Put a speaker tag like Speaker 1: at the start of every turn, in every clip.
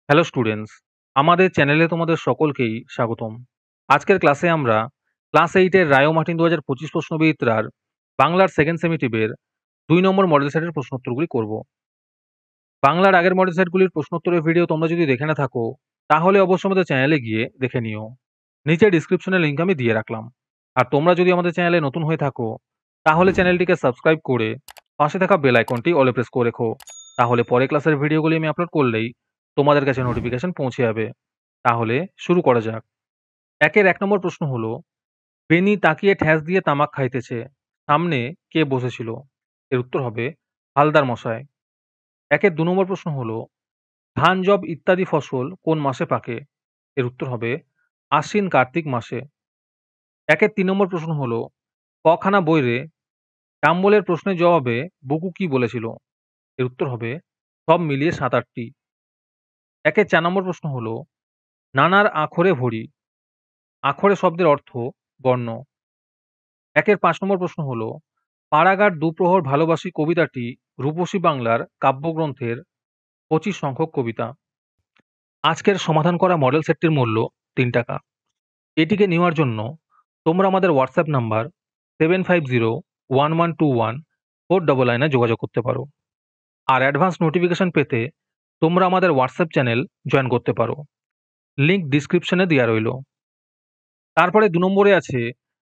Speaker 1: Hello students, আমাদের চ্যানেলে তোমাদের সকলকেই স্বাগতম। আজকের ক্লাসে আমরা ক্লাস 8 এর রায় ও মার্টিন 2025 প্রশ্নবিচিত্রার বাংলার সেকেন্ড সেমিটিভের 2 নম্বর মডেল সেটের প্রশ্নোত্তরগুলি করব। বাংলার আগের মডেল সেটগুলির প্রশ্নোত্তরের ভিডিও তোমরা যদি দেখে না থাকো, তাহলে অবশ্যই আমাদের চ্যানেলে গিয়ে দেখে নিও। নিচে ডিসক্রিপশনে লিংক আমি দিয়ে রাখলাম। আর তোমরা যদি আমাদের চ্যানেলে নতুন হয়ে থাকো, তাহলে চ্যানেলটিকে সাবস্ক্রাইব করে পাশে থাকা বেল আইকনটি অলে প্রেস করে রেখো। তাহলে পরে ক্লাসের ভিডিওগুলি আমি আপলোড করলেই তোমাদের কাছে নোটিফিকেশন পৌঁছে যাবে। তাহলে শুরু করা যাক। একের 1 নম্বর প্রশ্ন হলো, বেনি তাকিয়ে ঠ্যাস দিয়ে তামাক খাইতেছে, সামনে কে বসেছিল? এর উত্তর হবে হালদার মশাই। একের 2 নম্বর প্রশ্ন হলো, ধান যব ইত্যাদি ফসল কোন মাসে পাকে? এর উত্তর হবে আশ্বিন কার্তিক মাসে। একের 3 নম্বর প্রশ্ন হলো, কখানা বইরে ডাম্বলের প্রশ্নের জবাবে বকু কি বলেছিল? এর উত্তর হবে সব মিলিয়ে 7-8টি। একের 4 নম্বর প্রশ্ন হলো, নানার আখরে ভরি, আখরে শব্দের অর্থ বর্ণ। একের 5 নম্বর প্রশ্ন হলো, পাড়াগার দুপ্রহর ভালোবাসি কবিতাটি রূপসী বাংলার কাব্যগ্রন্থের 25 সংখ্যক কবিতা। আজকের সমাধান করা মডেল সেটটির মূল্য 3 টাকা। এটিকে নেওয়ার জন্য তোমরা আমাদের হোয়াটসঅ্যাপ নাম্বার 7501121499 যোগাযোগ করতে পারো। আর অ্যাডভান্স নোটিফিকেশন পেতে তোমরা আমাদের হোয়াটসঅ্যাপ চ্যানেল জয়েন করতে পারো। লিংক ডিসক্রিপশনে দেওয়া রইল। তারপরে 2 নম্বরে আছে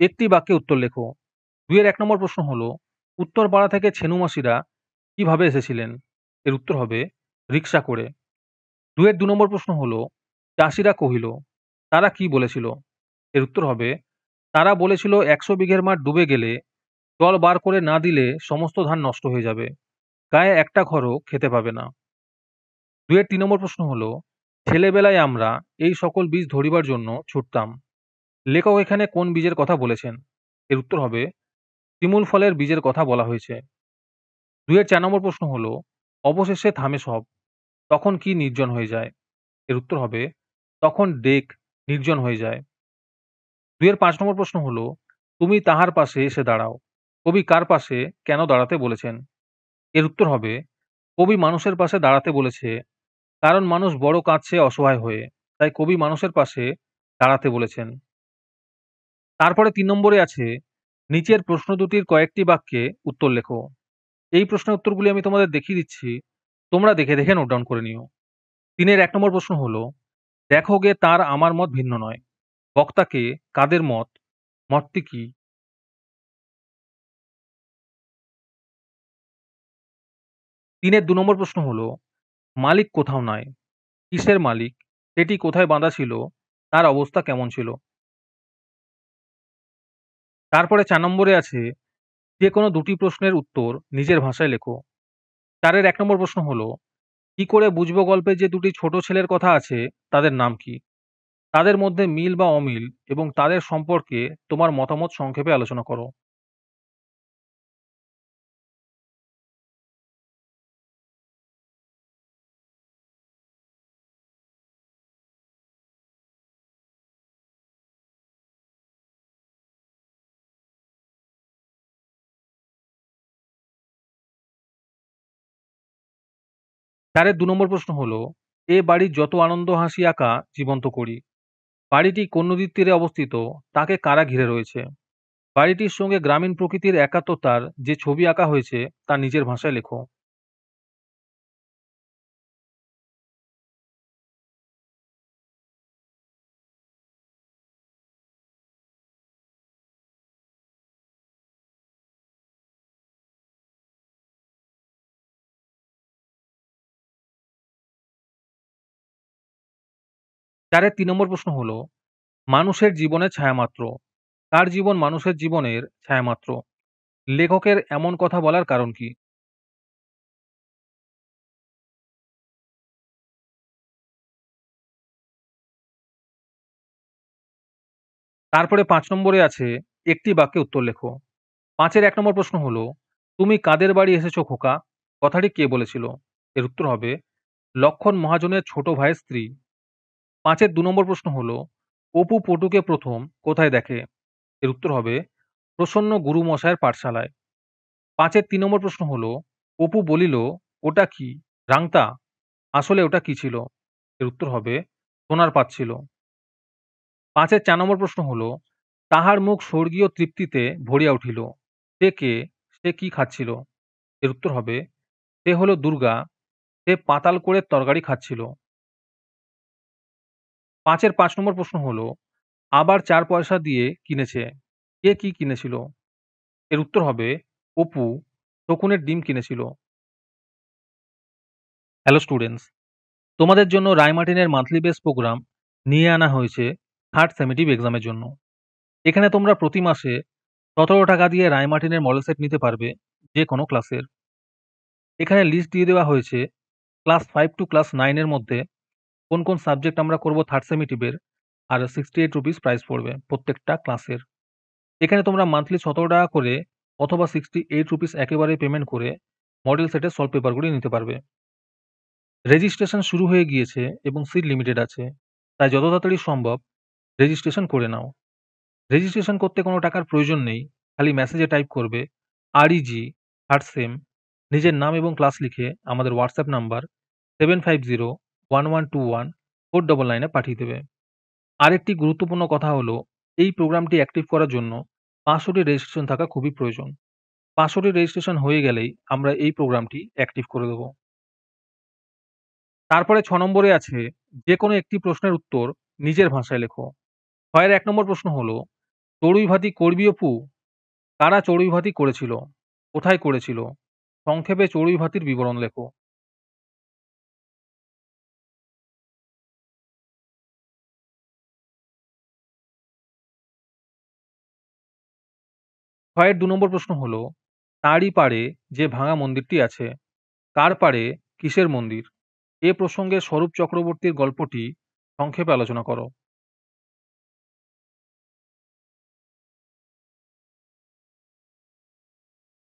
Speaker 1: একটি বাক্যে উত্তর লেখো। 2 এর 1 নম্বর প্রশ্ন হলো, উত্তরপাড়া থেকে ছেনু মাসিরা কিভাবে এসেছিলেন? এর উত্তর হবে রিকশা করে। 2 এর 2 নম্বর প্রশ্ন হলো, চাষিরা কহিল, তারা কি বলেছিল? এর উত্তর হবে তারা বলেছিল 100 বিঘের মাঠ ডুবে গেলে জল বার করে না দিলে সমস্ত ধান নষ্ট হয়ে যাবে, গায়ে একটা খড়ও খেতে পাবে না। 2 এর 3 নম্বর প্রশ্ন হলো, ছেলেবেলায় আমরা এই সকল বীজ ধরিবার জন্য ছুটতাম, লেখক এখানে কোন বীজের কথা বলেছেন? এর উত্তর হবে শিমুল ফলের বীজের কথা বলা হয়েছে। 2 এর 4 নম্বর প্রশ্ন হলো, অবশেষে থামে সব, তখন কি নির্জন হয়ে যায়? এর উত্তর হবে তখন ডেক নির্জন হয়ে যায়। 2 এর 5 নম্বর প্রশ্ন হলো, তুমি তাহার পাশে এসে দাঁড়াও, কবি কার পাশে কেন দাঁড়াতে বলেছেন? এর উত্তর হবে কবি মানুষের পাশে দাঁড়াতে বলেছে কারণ মানুষ বড় কাঁদছে অসহায় হয়ে, তাই কবি মানুষের পাশে দাঁড়াতে বলেছেন। তারপরে 3 নম্বরে আছে নিচের প্রশ্ন দুটির কয়েকটি বাক্যে উত্তর লেখো। এই প্রশ্নের উত্তরগুলি আমি তোমাদের দেখিয়ে দিচ্ছি, তোমরা দেখে দেখে নোট ডাউন করে নিও। 3 এর 1 নম্বর প্রশ্ন হলো, দেখো গে তার আমার মত ভিন্ন নয়, বক্তাকে কাদের মত, মতটি কি? 3 এর 2 নম্বর প্রশ্ন হলো, মালিক কোথাও নাই, কিসের মালিক, সেটি কোথায় বাঁধা ছিল, তার অবস্থা কেমন ছিল? তারপরে 4 নম্বরে আছে যে কোনো দুটি প্রশ্নের উত্তর নিজের ভাষায় লেখো। 4 এর 1 নম্বর প্রশ্ন হলো, কি করে বুঝবো গল্পে যে দুটি ছোট ছেলের কথা আছে তাদের নাম কি? তাদের মধ্যে মিল বা অমিল এবং তাদের সম্পর্কে তোমার মতামত সংক্ষেপে আলোচনা করো। চারের 2 নম্বর প্রশ্ন হলো, এ বাড়ির যত আনন্দ হাসি আঁকা জীবন্ত করি। বাড়িটি কোন নদীর তীরে অবস্থিত, তাকে কারা ঘিরে রয়েছে? বাড়িটির সঙ্গে গ্রামীণ প্রকৃতির একাত্মতার যে ছবি আঁকা হয়েছে তা নিজের ভাষায় লেখো। চারের 3 নম্বর প্রশ্ন হলো, মানুষের জীবনের ছায়ামাত্র, কার জীবন মানুষের জীবনের ছায়ামাত্র? লেখকের এমন কথা বলার কারণ কি? তারপরে 5 নম্বরে আছে একটি বাক্যে উত্তর লেখো। 5 এর 1 নম্বর প্রশ্ন হলো, তুমি কাদের বাড়ি এসেছো খোকা, কথাটি কে বলেছিল? এর উত্তর হবে লক্ষণ মহাজনের ছোট ভাইয়ের স্ত্রী। 5 এর 2 নম্বর প্রশ্ন হলো, অপু পটুকে প্রথম কোথায় দেখে? এর উত্তর হবে প্রসন্ন গুরুমশায়ের পাঠশালায়। 5 এর 3 নম্বর প্রশ্ন হলো, অপু বলিল, ওটা কি, রাংতা? আসলে ওটা কি ছিল? এর উত্তর হবে সোনার পাচ্ছিল। ৫-এর ৪ নম্বর প্রশ্ন হলো, তাহার মুখ স্বর্গীয় তৃপ্তিতে ভরিয়া উঠিল। সে কে? সে কি খাচ্ছিল? এর উত্তর হবে সে হলো দুর্গা। সে পাতাল করে তরকারি খাচ্ছিল। ৫-এর ৫ নম্বর প্রশ্ন হলো, আবার ৪ পয়সা দিয়ে কিনেছে। কে কি কিনেছিল? এর উত্তর হবে অপু শকুনের ডিম কিনেছিল। হ্যালো স্টুডেন্টস, তোমাদের জন্য রায়মার্টিনের মান্থলি বেস প্রোগ্রাম নিয়ে আনা হয়েছে থার্ড সেমেটিভ এক্সামের জন্য। এখানে তোমরা প্রতি মাসে ১৭ টাকা দিয়ে রায়মার্টিনের মডেল সেট নিতে পারবে যে কোনো ক্লাসের। এখানে লিস্ট দিয়ে দেওয়া হয়েছে ক্লাস 5 টু ক্লাস 9 এর মধ্যে কোন কোন সাবজেক্ট আমরা করব থার্ড সেমেটিভের, আর 68 রুপিস প্রাইস পড়বে প্রত্যেকটা ক্লাসের। এখানে তোমরা মান্থলি ১৭ টাকা করে অথবা 68 রুপিস একেবারে পেমেন্ট করে মডেল সেটের সলভ পেপারগুলি নিতে পারবে। রেজিস্ট্রেশন শুরু হয়ে গিয়েছে এবং সিট লিমিটেড আছে, তাই যত তাড়াতাড়ি সম্ভব রেজিস্ট্রেশন করে নাও। রেজিস্ট্রেশন করতে কোনো টাকার প্রয়োজন নেই, খালি মেসেজে টাইপ করবে REG থার্ড সেম, নিজের নাম এবং ক্লাস লিখে আমাদের হোয়াটসঅ্যাপ নাম্বার 7501121499 পাঠিয়ে দেবে। আরেকটি গুরুত্বপূর্ণ কথা হলো, এই প্রোগ্রামটি অ্যাক্টিভ করার জন্য ৫০০টি রেজিস্ট্রেশন থাকা খুবই প্রয়োজন। ৫০০টি রেজিস্ট্রেশন হয়ে গেলেই আমরা এই প্রোগ্রামটি অ্যাক্টিভ করে দেব। তারপরে ৬ নম্বরে আছে যে কোনো একটি প্রশ্নের উত্তর নিজের ভাষায় লেখো। ৬-এর ১ নম্বর প্রশ্ন হলো, চড়ুই ভাতি করবি অপু? কারা চড়ুই ভাতি করেছিল? কোথায় করেছিল? সংক্ষেপে চড়ুই ভাতির বিবরণ লেখো। ৬-এর ২ নম্বর প্রশ্ন হলো, তারই পাড়ে যে ভাঙা মন্দিরটি আছে, কার পাড়ে কিসের মন্দির? এ প্রসঙ্গে স্বরূপ চক্রবর্তীর গল্পটি সংক্ষেপে আলোচনা করো।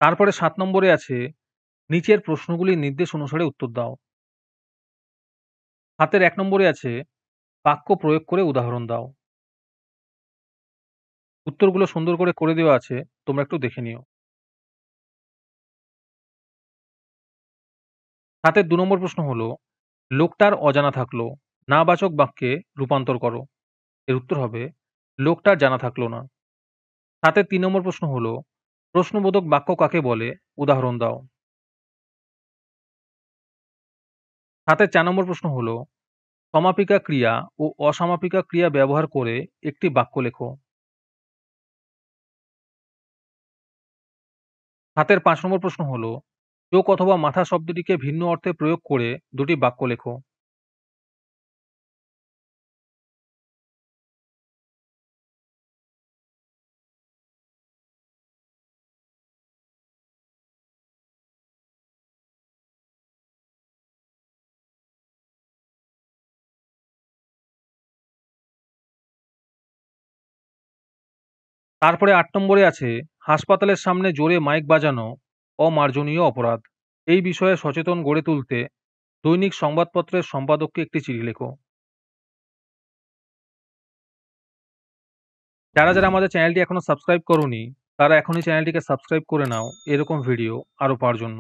Speaker 1: তারপরে ৭ নম্বরে আছে নিচের প্রশ্নগুলির নির্দেশ অনুসারে উত্তর দাও। ৭-এর ১ নম্বরে আছে বাক্য প্রয়োগ করে উদাহরণ দাও। উত্তরগুলো সুন্দর করে দেওয়া আছে, তোমরা একটু দেখে নিও। ৭-এর ২ নম্বর প্রশ্ন হলো, লোকটার অজানা থাকলো, না বাচক বাক্যে রূপান্তর করো। এর উত্তর হবে লোকটার জানা থাকলো না। ৭-এর ৩ নম্বর প্রশ্ন হলো, প্রশ্নবোধক বাক্য কাকে বলে? উদাহরণ দাও। ৭-এর ৪ নম্বর প্রশ্ন হলো, সমাপিকা ক্রিয়া ও অসমাপিকা ক্রিয়া ব্যবহার করে একটি বাক্য লেখো। ৭-এর ৫ নম্বর প্রশ্ন হলো, চোখ অথবা মাথা শব্দটিকে ভিন্ন অর্থে প্রয়োগ করে দুটি বাক্য লেখো। তারপরে ৮ নম্বরে আছে হাসপাতালের সামনে জোরে মাইক বাজানো অমার্জনীয় অপরাধ। এই বিষয়ে সচেতন গড়ে তুলতে দৈনিক সংবাদপত্রের সম্পাদককে একটি চিঠি লেখো। যারা আমাদের চ্যানেলটি এখনো সাবস্ক্রাইব করোনি, তারা এখনই চ্যানেলটিকে সাবস্ক্রাইব করে নাও এরকম ভিডিও আরো পাওয়ার জন্য।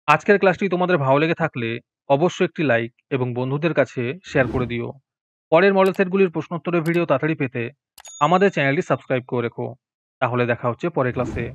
Speaker 1: আজকের ক্লাসটি তোমাদের ভালো লেগে থাকলে অবশ্যই একটি লাইক এবং বন্ধুদের কাছে শেয়ার করে দিও। পরের মডেল সেটগুলির প্রশ্নোত্তরের ভিডিও তাড়াতাড়ি পেতে আমাদের চ্যানেলটি সাবস্ক্রাইব করে রেখো। তাহলে দেখা হচ্ছে পরের ক্লাসে।